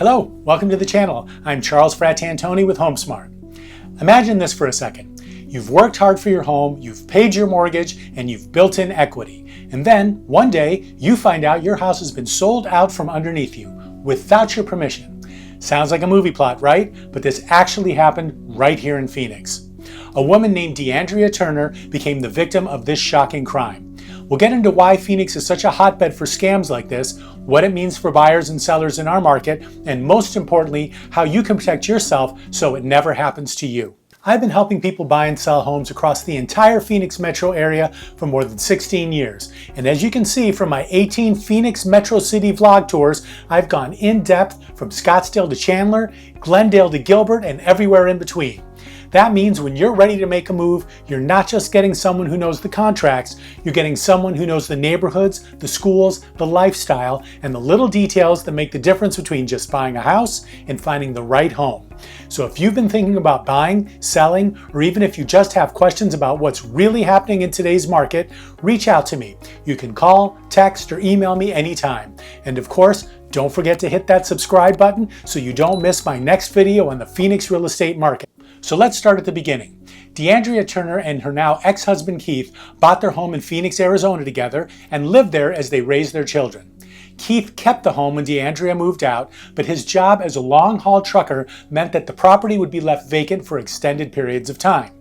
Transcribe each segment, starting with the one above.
Hello, welcome to the channel. I'm Charles Fratantoni with HomeSmart. Imagine this for a second. You've worked hard for your home, you've paid your mortgage, and you've built in equity. And then, one day, you find out your house has been sold out from underneath you, without your permission. Sounds like a movie plot, right? But this actually happened right here in Phoenix. A woman named DeAndrea Turner became the victim of this shocking crime. We'll get into why Phoenix is such a hotbed for scams like this, what it means for buyers and sellers in our market, and most importantly, how you can protect yourself so it never happens to you. I've been helping people buy and sell homes across the entire Phoenix metro area for more than 16 years. And as you can see from my 18 Phoenix Metro City vlog tours, I've gone in depth from Scottsdale to Chandler, Glendale to Gilbert, and everywhere in between. That means when you're ready to make a move, you're not just getting someone who knows the contracts, you're getting someone who knows the neighborhoods, the schools, the lifestyle, and the little details that make the difference between just buying a house and finding the right home. So if you've been thinking about buying, selling, or even if you just have questions about what's really happening in today's market, reach out to me. You can call, text, or email me anytime. And of course, don't forget to hit that subscribe button so you don't miss my next video on the Phoenix real estate market. So let's start at the beginning. DeAndrea Turner and her now ex-husband Keith bought their home in Phoenix, Arizona together and lived there as they raised their children. Keith kept the home when DeAndrea moved out, but his job as a long-haul trucker meant that the property would be left vacant for extended periods of time.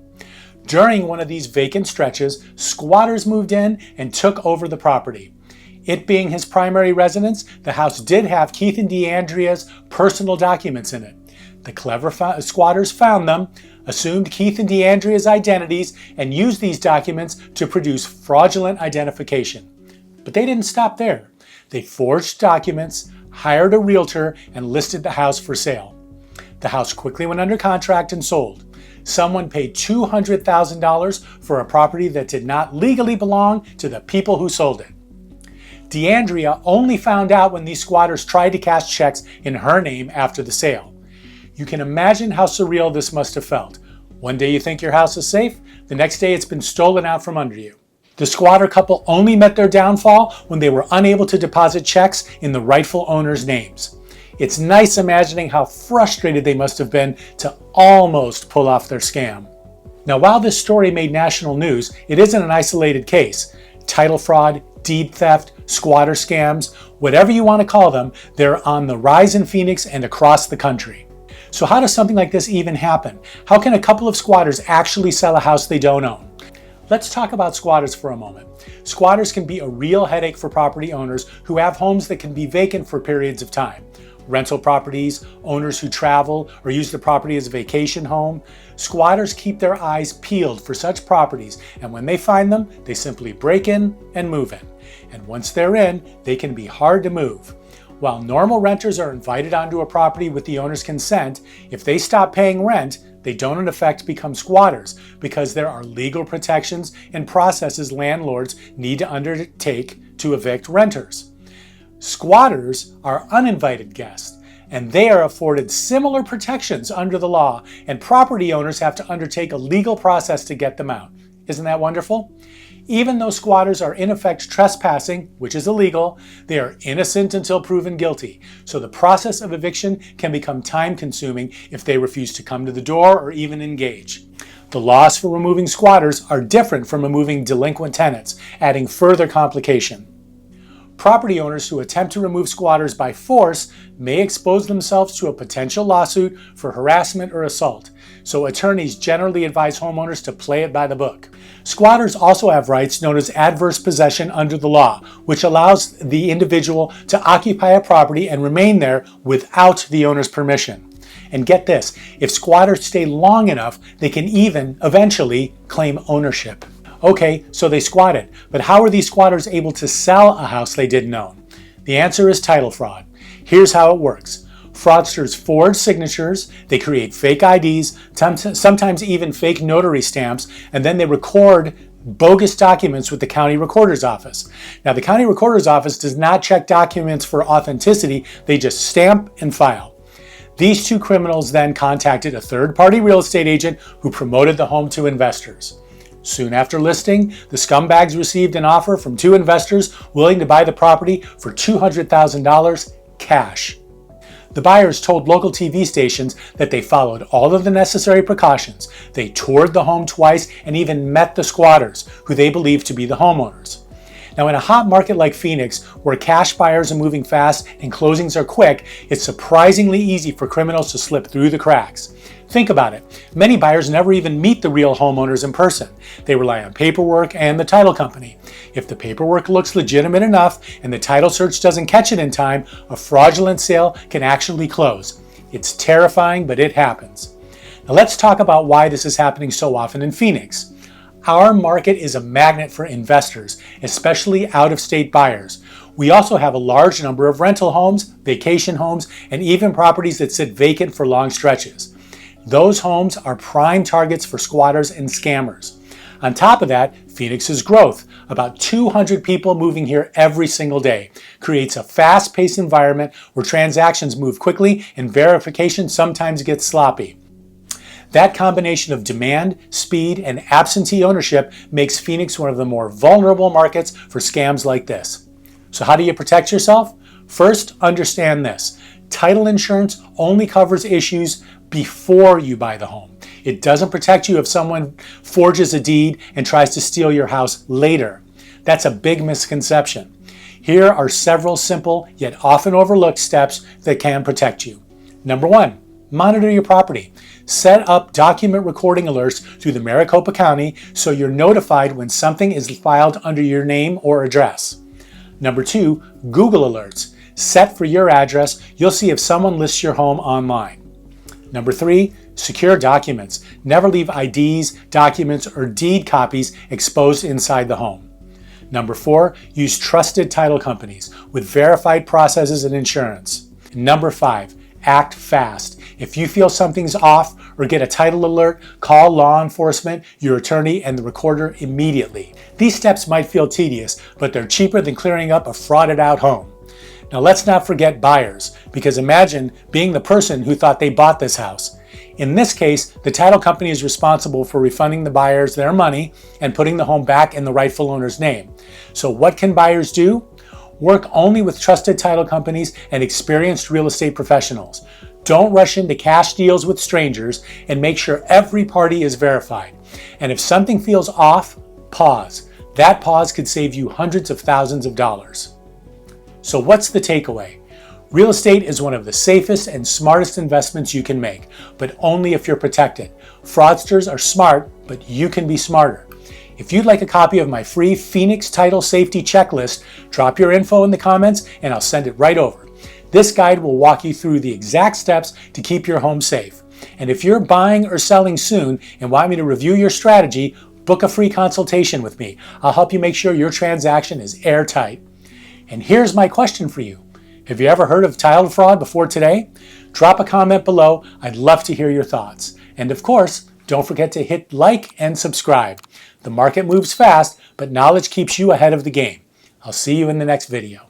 During one of these vacant stretches, squatters moved in and took over the property. It being his primary residence, the house did have Keith and DeAndrea's personal documents in it. The clever squatters found them, assumed Keith and DeAndrea's identities, and used these documents to produce fraudulent identification. But they didn't stop there. They forged documents, hired a realtor, and listed the house for sale. The house quickly went under contract and sold. Someone paid $200,000 for a property that did not legally belong to the people who sold it. DeAndrea only found out when these squatters tried to cash checks in her name after the sale. You can imagine how surreal this must have felt. One day you think your house is safe, the next day it's been stolen out from under you. The squatter couple only met their downfall when they were unable to deposit checks in the rightful owners' names. It's nice imagining how frustrated they must have been to almost pull off their scam. Now, while this story made national news, it isn't an isolated case. Title fraud, deed theft, squatter scams, whatever you want to call them, they're on the rise in Phoenix and across the country. So how does something like this even happen? How can a couple of squatters actually sell a house they don't own? Let's talk about squatters for a moment. Squatters can be a real headache for property owners who have homes that can be vacant for periods of time. Rental properties, owners who travel or use the property as a vacation home. Squatters keep their eyes peeled for such properties, and when they find them, they simply break in and move in. And once they're in, they can be hard to move. While normal renters are invited onto a property with the owner's consent, if they stop paying rent, they don't in effect become squatters because there are legal protections and processes landlords need to undertake to evict renters. Squatters are uninvited guests, and they are afforded similar protections under the law, and property owners have to undertake a legal process to get them out. Isn't that wonderful? Even though squatters are in effect trespassing, which is illegal, they are innocent until proven guilty. So the process of eviction can become time-consuming if they refuse to come to the door or even engage. The laws for removing squatters are different from removing delinquent tenants, adding further complication. Property owners who attempt to remove squatters by force may expose themselves to a potential lawsuit for harassment or assault, so attorneys generally advise homeowners to play it by the book. Squatters also have rights known as adverse possession under the law, which allows the individual to occupy a property and remain there without the owner's permission. And get this, if squatters stay long enough, they can even eventually claim ownership. Okay, so they squatted, but how are these squatters able to sell a house they didn't own? The answer is title fraud. Here's how it works. Fraudsters forge signatures, they create fake IDs, sometimes even fake notary stamps, and then they record bogus documents with the county recorder's office. Now, the county recorder's office does not check documents for authenticity, they just stamp and file. These two criminals then contacted a third-party real estate agent who promoted the home to investors. Soon after listing, the scumbags received an offer from two investors willing to buy the property for $200,000 cash. The buyers told local TV stations that they followed all of the necessary precautions. They toured the home twice and even met the squatters, who they believed to be the homeowners. Now, in a hot market like Phoenix, where cash buyers are moving fast and closings are quick, it's surprisingly easy for criminals to slip through the cracks. Think about it. Many buyers never even meet the real homeowners in person. They rely on paperwork and the title company. If the paperwork looks legitimate enough and the title search doesn't catch it in time, a fraudulent sale can actually close. It's terrifying, but it happens. Now let's talk about why this is happening so often in Phoenix. Our market is a magnet for investors, especially out-of-state buyers. We also have a large number of rental homes, vacation homes, and even properties that sit vacant for long stretches. Those homes are prime targets for squatters and scammers. On top of that, Phoenix's growth, about 200 people moving here every single day, creates a fast-paced environment where transactions move quickly and verification sometimes gets sloppy. That combination of demand, speed, and absentee ownership makes Phoenix one of the more vulnerable markets for scams like this. So how do you protect yourself? First, understand this. Title insurance only covers issues before you buy the home. It doesn't protect you if someone forges a deed and tries to steal your house later. That's a big misconception. Here are several simple yet often overlooked steps that can protect you. Number 1, monitor your property. Set up document recording alerts through the Maricopa County so you're notified when something is filed under your name or address. Number 2, Google alerts. Set for your address. You'll see if someone lists your home online. Number 3, secure documents. Never leave IDs, documents, or deed copies exposed inside the home. Number 4, use trusted title companies with verified processes and insurance. Number 5, act fast. If you feel something's off or get a title alert, call law enforcement, your attorney, and the recorder immediately. These steps might feel tedious, but they're cheaper than clearing up a frauded out home. Now let's not forget buyers, because imagine being the person who thought they bought this house. In this case, the title company is responsible for refunding the buyers their money and putting the home back in the rightful owner's name. So what can buyers do? Work only with trusted title companies and experienced real estate professionals. Don't rush into cash deals with strangers, and make sure every party is verified. And if something feels off, pause. That pause could save you hundreds of thousands of dollars. So what's the takeaway? Real estate is one of the safest and smartest investments you can make, but only if you're protected. Fraudsters are smart, but you can be smarter. If you'd like a copy of my free Phoenix Title Safety Checklist, drop your info in the comments and I'll send it right over. This guide will walk you through the exact steps to keep your home safe. And if you're buying or selling soon and want me to review your strategy, book a free consultation with me. I'll help you make sure your transaction is airtight. And here's my question for you. Have you ever heard of title fraud before today? Drop a comment below. I'd love to hear your thoughts. And of course, don't forget to hit like and subscribe. The market moves fast, but knowledge keeps you ahead of the game. I'll see you in the next video.